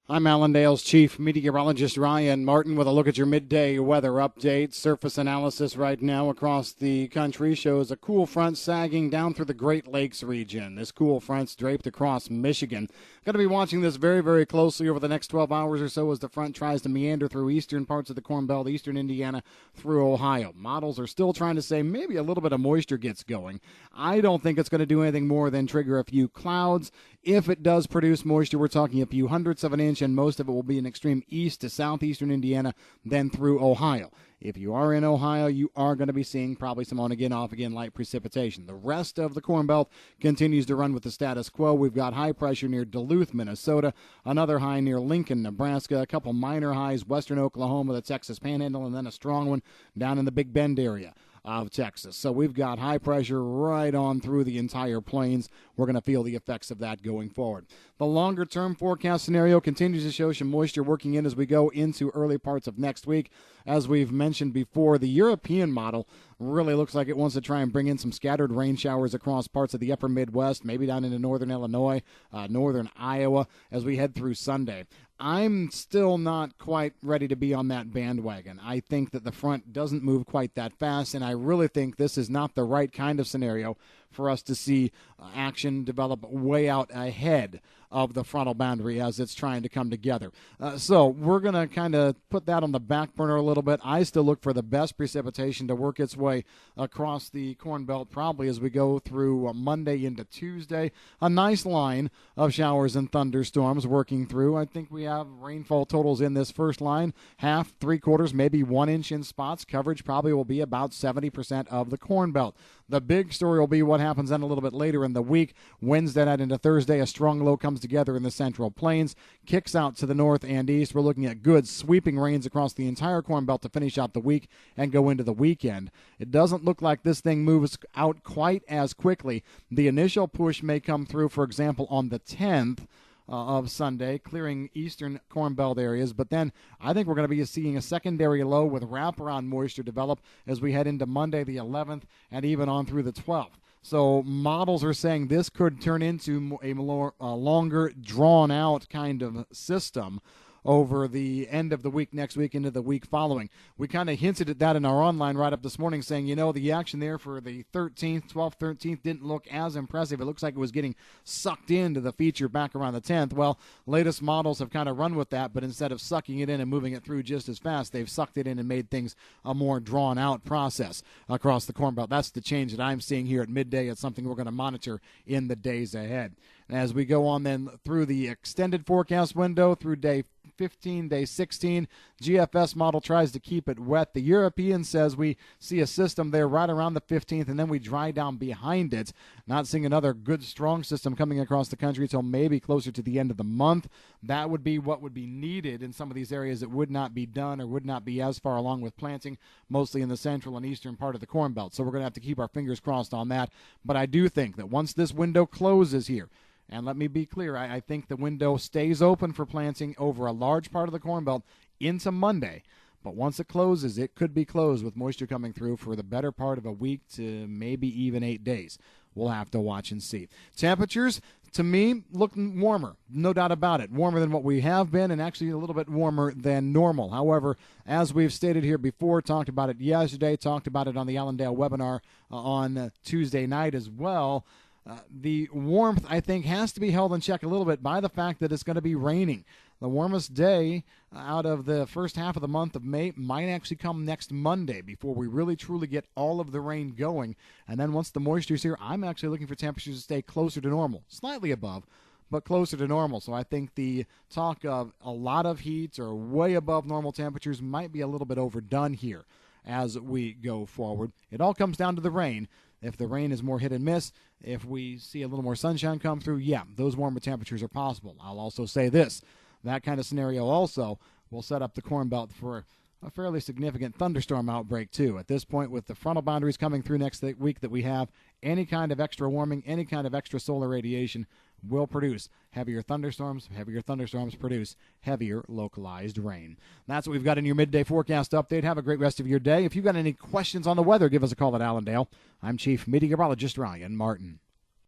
I'm Allendale's chief meteorologist Ryan Martin with a look at your midday weather update. Surface analysis right now across the country shows a cool front sagging down through the Great Lakes region. This cool front's draped across Michigan. Going to be watching this very, very closely over the next 12 hours or so as the front tries to meander through eastern parts of the Corn Belt, eastern Indiana, through Ohio. Models are still trying to say maybe a little bit of moisture gets going. I don't think it's going to do anything more than trigger a few clouds. If it does produce moisture, we're talking a few hundredths of an inch, and most of it will be in extreme east to southeastern Indiana, then through Ohio. If you are in Ohio, you are going to be seeing probably some on-again, off-again light precipitation. The rest of the Corn Belt continues to run with the status quo. We've got high pressure near Duluth, Minnesota, another high near Lincoln, Nebraska, a couple minor highs, western Oklahoma, the Texas Panhandle, and then a strong one down in the Big Bend area of Texas. So we've got high pressure right on through the entire plains. We're going to feel the effects of that going forward. The longer-term forecast scenario continues to show some moisture working in as we go into early parts of next week. As we've mentioned before, the European model really looks like it wants to try and bring in some scattered rain showers across parts of the upper Midwest, maybe down into northern Illinois, northern Iowa, as we head through Sunday. I'm still not quite ready to be on that bandwagon. I think that the front doesn't move quite that fast, and I really think this is not the right kind of scenario for us to see action develop way out ahead of the frontal boundary as it's trying to come together. So we're going to kind of put that on the back burner a little bit. I still look for the best precipitation to work its way across the Corn Belt probably as we go through Monday into Tuesday. A nice line of showers and thunderstorms working through. I think we have rainfall totals in this first line, half, 3/4, maybe 1 inch in spots. Coverage probably will be about 70% of the Corn Belt. The big story will be what happens then a little bit later in the week. Wednesday night into Thursday, a strong low comes together in the Central Plains, kicks out to the north and east. We're looking at good sweeping rains across the entire Corn Belt to finish out the week and go into the weekend. It doesn't look like this thing moves out quite as quickly. The initial push may come through, for example, on the 10th. Of Sunday, clearing eastern Corn Belt areas. But then I think we're going to be seeing a secondary low with wraparound moisture develop as we head into Monday the 11th and even on through the 12th. So models are saying this could turn into a more longer, drawn-out kind of system over the end of the week next week into the week following. We kind of hinted at that in our online write-up this morning, saying, the action there for the 13th, 12th, 13th didn't look as impressive. It looks like it was getting sucked into the feature back around the 10th. Well, latest models have kind of run with that, but instead of sucking it in and moving it through just as fast, they've sucked it in and made things a more drawn-out process across the Corn Belt. That's the change that I'm seeing here at midday. It's something we're going to monitor in the days ahead. And as we go on then through the extended forecast window through day 15, day 16, GFS model tries to keep it wet. The European says we see a system there right around the 15th, and then we dry down behind it. Not seeing another good, strong system coming across the country until maybe closer to the end of the month. That would be what would be needed in some of these areas that would not be done or would not be as far along with planting, mostly in the central and eastern part of the Corn Belt. So we're going to have to keep our fingers crossed on that. But I do think that once this window closes here, and let me be clear, I think the window stays open for planting over a large part of the Corn Belt into Monday. But once it closes, it could be closed with moisture coming through for the better part of a week to maybe even 8 days. We'll have to watch and see. Temperatures, to me, looking warmer. No doubt about it. Warmer than what we have been and actually a little bit warmer than normal. However, as we've stated here before, talked about it yesterday, talked about it on the Allendale webinar on Tuesday night as well, the warmth, I think, has to be held in check a little bit by the fact that it's going to be raining. The warmest day out of the first half of the month of May might actually come next Monday before we really truly get all of the rain going. And then once the moisture's here, I'm actually looking for temperatures to stay closer to normal, slightly above, but closer to normal. So I think the talk of a lot of heat or way above normal temperatures might be a little bit overdone here as we go forward. It all comes down to the rain. If the rain is more hit and miss, if we see a little more sunshine come through, those warmer temperatures are possible. I'll also say this. That kind of scenario also will set up the Corn Belt for a fairly significant thunderstorm outbreak, too. At this point, with the frontal boundaries coming through next week that we have, any kind of extra warming, any kind of extra solar radiation will produce heavier thunderstorms. Heavier thunderstorms produce heavier localized rain. That's what we've got in your midday forecast update. Have a great rest of your day. If you've got any questions on the weather, give us a call at Allendale. I'm Chief Meteorologist Ryan Martin.